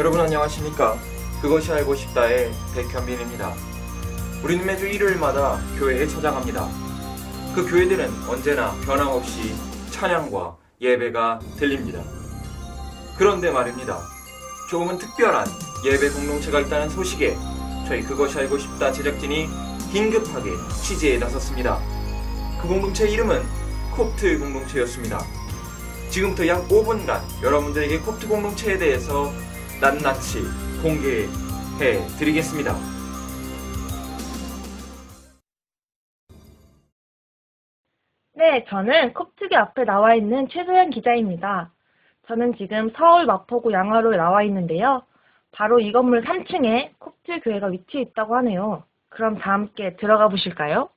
여러분 안녕하십니까? 그것이 알고 싶다의 백현빈입니다. 우리는 매주 일요일마다 교회에 찾아갑니다. 그 교회들은 언제나 변함없이 찬양과 예배가 들립니다. 그런데 말입니다. 조금은 특별한 예배 공동체가 있다는 소식에 저희 그것이 알고 싶다 제작진이 긴급하게 취재에 나섰습니다. 그 공동체 이름은 콥트 공동체였습니다. 지금부터 약 5분간 여러분들에게 콥트 공동체에 대해서 낱낱이 공개해 드리겠습니다. 네, 저는 콥트교 앞에 나와 있는 최소연 기자입니다. 저는 지금 서울 마포구 양화로에 나와 있는데요. 바로 이 건물 3층에 콥트 교회가 위치해 있다고 하네요. 그럼 다 함께 들어가 보실까요?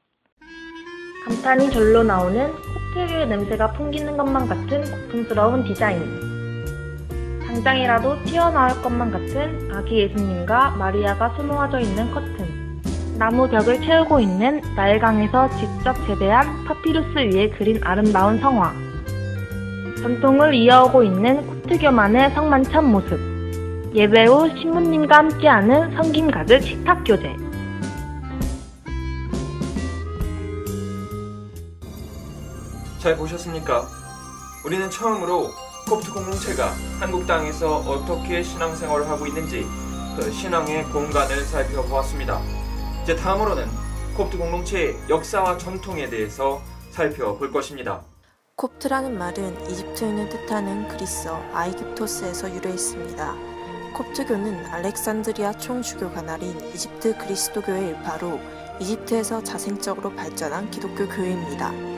감탄이 절로 나오는 콥트 교회 냄새가 풍기는 것만 같은 고풍스러운 디자인. 당장이라도 튀어나올 것만 같은 아기 예수님과 마리아가 수놓아져 있는 커튼. 나무 벽을 채우고 있는 나일강에서 직접 재배한 파피루스 위에 그린 아름다운 성화. 전통을 이어오고 있는 콥트교만의 성만찬 모습. 예배 후 신부님과 함께하는 성김 가득 식탁교제. 잘 보셨습니까? 우리는 처음으로 콥트 공동체가 한국 땅에서 어떻게 신앙생활을 하고 있는지 그 신앙의 공간을 살펴보았습니다. 이제 다음으로는 콥트 공동체의 역사와 전통에 대해서 살펴볼 것입니다. 콥트라는 말은 이집트인을 뜻하는 그리스어 아이깁토스에서 유래했습니다. 콥트교는 알렉산드리아 총주교 가나린 이집트 그리스도교의 일파로 이집트에서 자생적으로 발전한 기독교 교회입니다.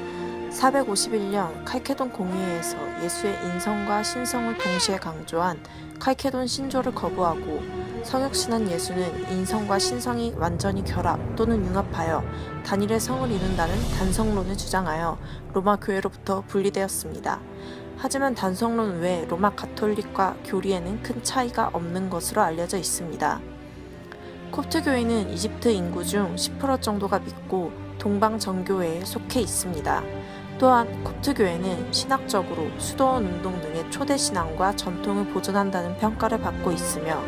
451년 칼케돈 공의회에서 예수의 인성과 신성을 동시에 강조한 칼케돈 신조를 거부하고 성역신한 예수는 인성과 신성이 완전히 결합 또는 융합하여 단일의 성을 이룬다는 단성론을 주장하여 로마 교회로부터 분리되었습니다. 하지만 단성론 외 로마 가톨릭과 교리에는 큰 차이가 없는 것으로 알려져 있습니다. 콥트 교회는 이집트 인구 중 10% 정도가 믿고 동방 정교회에 속해 있습니다. 또한 콥트 교회는 신학적으로 수도원 운동 등의 초대 신앙과 전통을 보존한다는 평가를 받고 있으며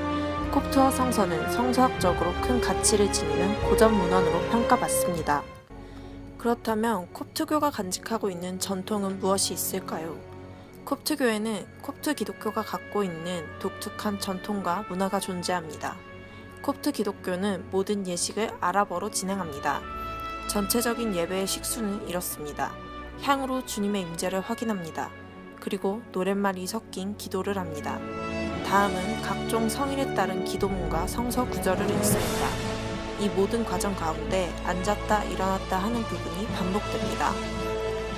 콥트화 성서는 성서학적으로 큰 가치를 지니는 고전 문헌으로 평가받습니다. 그렇다면 콥트교가 간직하고 있는 전통은 무엇이 있을까요? 콥트 교회는 콥트 기독교가 갖고 있는 독특한 전통과 문화가 존재합니다. 콥트 기독교는 모든 예식을 아랍어로 진행합니다. 전체적인 예배의 식수는 이렇습니다. 향으로 주님의 임재를 확인합니다. 그리고 노랫말이 섞인 기도를 합니다. 다음은 각종 성일에 따른 기도문과 성서 구절을 읽습니다. 이 모든 과정 가운데 앉았다 일어났다 하는 부분이 반복됩니다.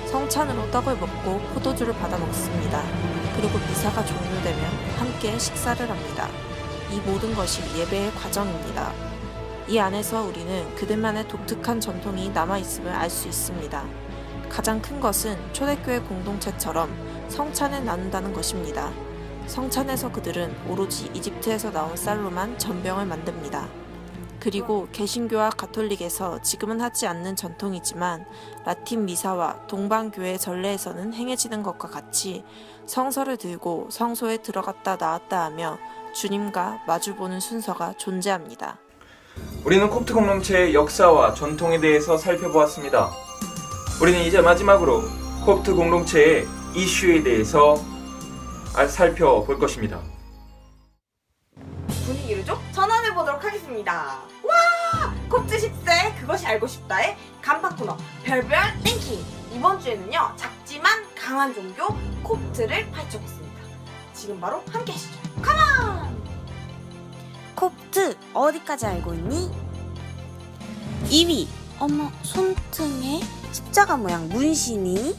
성찬으로 떡을 먹고 포도주를 받아 먹습니다. 그리고 미사가 종료되면 함께 식사를 합니다. 이 모든 것이 예배의 과정입니다. 이 안에서 우리는 그들만의 독특한 전통이 남아있음을 알 수 있습니다. 가장 큰 것은 초대교회 공동체처럼 성찬을 나눈다는 것입니다. 성찬에서 그들은 오로지 이집트에서 나온 쌀로만 전병을 만듭니다. 그리고 개신교와 가톨릭에서 지금은 하지 않는 전통이지만 라틴 미사와 동방교회 전례에서는 행해지는 것과 같이 성서를 들고 성소에 들어갔다 나왔다 하며 주님과 마주보는 순서가 존재합니다. 우리는 콥트 공동체의 역사와 전통에 대해서 살펴보았습니다. 우리는 이제 마지막으로 콥트 공동체의 이슈에 대해서 살펴볼 것입니다. 분위기를 좀 전환해보도록 하겠습니다. 와! 콥트 10세 그것이 알고 싶다의 간판 코너 별별 랭킹. 이번 주에는요 작지만 강한 종교 콥트를 파헤쳐봤습니다. 지금 바로 함께 하시죠. 컴온! 콥트 어디까지 알고 있니? 2위 어머 손등에 십자가 모양 문신이.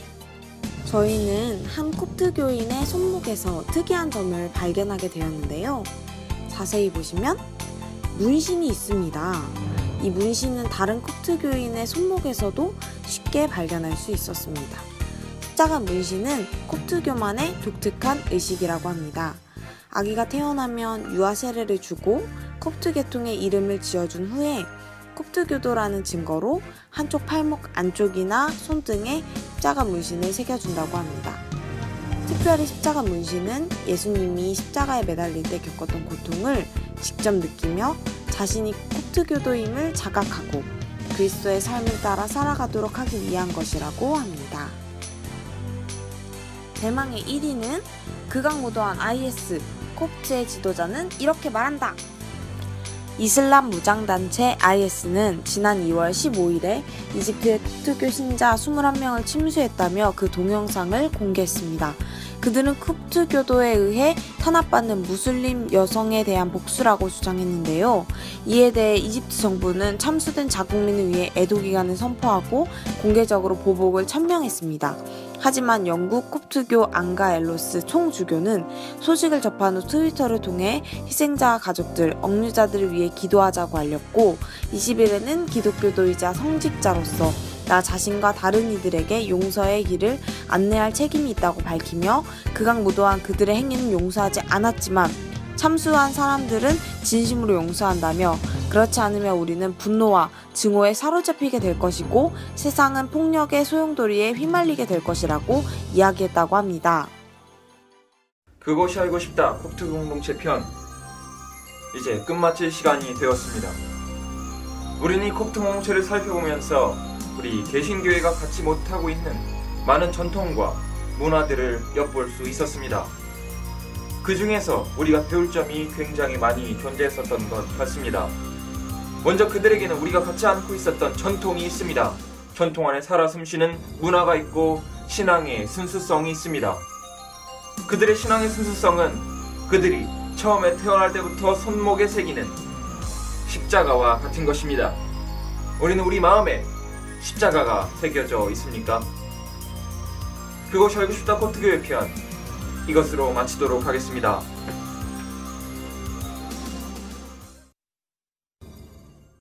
저희는 한 콥트 교인의 손목에서 특이한 점을 발견하게 되었는데요. 자세히 보시면 문신이 있습니다. 이 문신은 다른 콥트 교인의 손목에서도 쉽게 발견할 수 있었습니다. 십자가 문신은 콥트교만의 독특한 의식이라고 합니다. 아기가 태어나면 유아 세례를 주고 콥트 계통의 이름을 지어준 후에 콥트교도라는 증거로 한쪽 팔목 안쪽이나 손등에 십자가 문신을 새겨준다고 합니다. 특별히 십자가 문신은 예수님이 십자가에 매달릴 때 겪었던 고통을 직접 느끼며 자신이 콥트교도임을 자각하고 그리스도의 삶을 따라 살아가도록 하기 위한 것이라고 합니다. 대망의 1위는 극악무도한 IS, 콥트의 지도자는 이렇게 말한다. 이슬람 무장단체 IS는 지난 2월 15일에 이집트의 콥트교 신자 21명을 침수했다며 그 동영상을 공개했습니다. 그들은 콥트교도에 의해 탄압받는 무슬림 여성에 대한 복수라고 주장했는데요. 이에 대해 이집트 정부는 참수된 자국민을 위해 애도기간을 선포하고 공개적으로 보복을 천명했습니다. 하지만 영국 콥트교 앙가 엘로스 총주교는 소식을 접한 후 트위터를 통해 희생자 가족들, 억류자들을 위해 기도하자고 알렸고 20일에는 기독교도이자 성직자로서 나 자신과 다른 이들에게 용서의 길을 안내할 책임이 있다고 밝히며 극악무도한 그들의 행위는 용서하지 않았지만 참수한 사람들은 진심으로 용서한다며 그렇지 않으면 우리는 분노와 증오에 사로잡히게 될 것이고 세상은 폭력의 소용돌이에 휘말리게 될 것이라고 이야기했다고 합니다. 그것이 알고 싶다 콥트 공동체 편 이제 끝마칠 시간이 되었습니다. 우리는 이 콥트 공동체를 살펴보면서 우리 개신교회가 갖지 못하고 있는 많은 전통과 문화들을 엿볼 수 있었습니다. 그 중에서 우리가 배울 점이 굉장히 많이 존재했었던 것 같습니다. 먼저 그들에게는 우리가 갖지 않고 있었던 전통이 있습니다. 전통 안에 살아 숨쉬는 문화가 있고 신앙의 순수성이 있습니다. 그들의 신앙의 순수성은 그들이 처음에 태어날 때부터 손목에 새기는 십자가와 같은 것입니다. 우리는 우리 마음에 십자가가 새겨져 있습니까? 그것이 알고 싶다 콥트교회 편 이것으로 마치도록 하겠습니다.